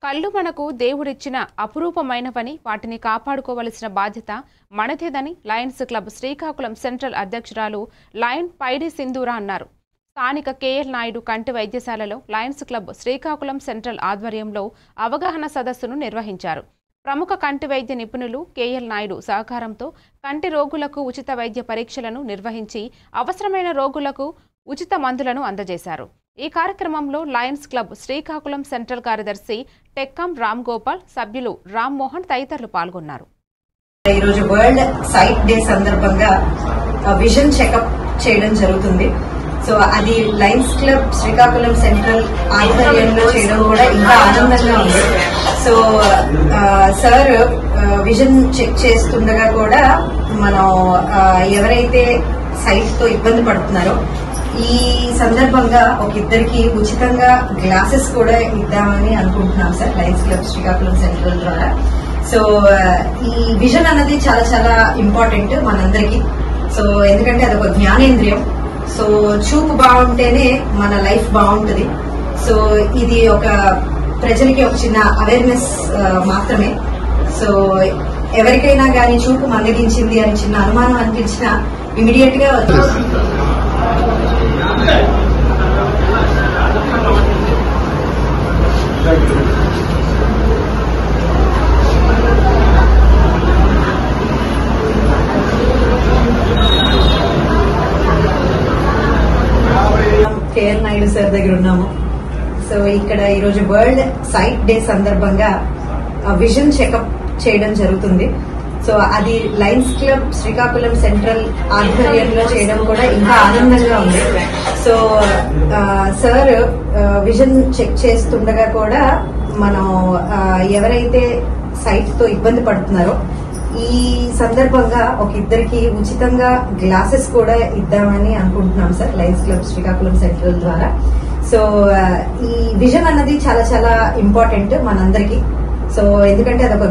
కళ్ళు మనకు దేవుడిచ్చిన అపురూపమైనవని వాటిని కాపాడుకోవలసిన బాధ్యత మనదేదని లయన్స్ క్లబ్ శ్రీకాకుళం సెంట్రల్ అధ్యక్షురాలు లయన్ పైడి సింధూరా అన్నారు. స్థానిక కేఎల్ నాయుడు కంటి వైద్యశాలలో లయన్స్ క్లబ్ శ్రీకాకుళం సెంట్రల్ ఆధ్వర్యంలో అవగాహన సదస్సును నిర్వహించారు. ప్రముఖ కంటి వైద్య నిపుణులు కేఎల్ నాయుడు సహకారంతో కంటి రోగులకు ఉచిత వైద్య పరీక్షలను నిర్వహించి అవసరమైన రోగులకు ఉచిత మందులను అందజేశారు. ఈ కార్యక్రమంలో లయన్స్ క్లబ్ శ్రీకాకుళం సెంట్రల్ కార్యదర్శి టెక్కం రామ్ గోపాల్, సభ్యులు రామ్ మోహన్ తదితరులు పాల్గొన్నారు. ఈ రోజు వరల్డ్ సైట్ డే సందర్భంగా విజన్ చెకప్ చేయడం జరుగుతుంది. సో అది లయన్స్ క్లబ్ శ్రీకాకుళం సెంట్రల్ ఆధ్వర్యంలో చేయడం కూడా ఇంకా ఆనందంగా ఉంది. సో సార్ విజన్ చెక్ చేస్తుండగా కూడా మనం ఎవరైతే సైట్ తో ఇబ్బంది పడుతున్నారో ఈ సందర్భంగా ఒక ఇద్దరికి ఉచితంగా గ్లాసెస్ కూడా ఇద్దామని అనుకుంటున్నాం sir Lions club Srikakulam central ద్వారా. సో ఈ విజన్ అన్నది చాలా చాలా ఇంపార్టెంట్ మనందరికీ. సో ఎందుకంటే అదొక జ్ఞానేంద్రియం. సో చూపు బాగుంటేనే మన లైఫ్ బాగుంటుంది. సో ఇది ఒక ప్రజలకి ఒక చిన్న అవేర్నెస్ మాత్రమే. సో ఎవరికైనా కానీ చూపు మందగించింది అని చిన్న అనుమానం అనిపించినా ఇమీడియట్ గా కేఎల్ నాయుడు సార్ దగ్గర ఉన్నాము. సో ఇక్కడ ఈరోజు వరల్డ్ సైట్ డే సందర్భంగా విజన్ చెకప్ చేయడం జరుగుతుంది. సో అది లయన్స్ క్లబ్ శ్రీకాకుళం సెంట్రల్ ఆధ్వర్యంలో చేయడం కూడా ఇంకా ఆనందంగా ఉంది. సో సార్ విజన్ చెక్ చేస్తుండగా కూడా మనం ఎవరైతే సైట్ తో ఇబ్బంది పడుతున్నారో ఈ సందర్భంగా ఒక ఇద్దరికి ఉచితంగా గ్లాసెస్ కూడా ఇద్దామని అనుకుంటున్నాం sir Lions club Srikakulam central ద్వారా. సో ఈ విజన్ అన్నది చాలా చాలా ఇంపార్టెంట్ మనందరికీ. సో ఎందుకంటే అదొక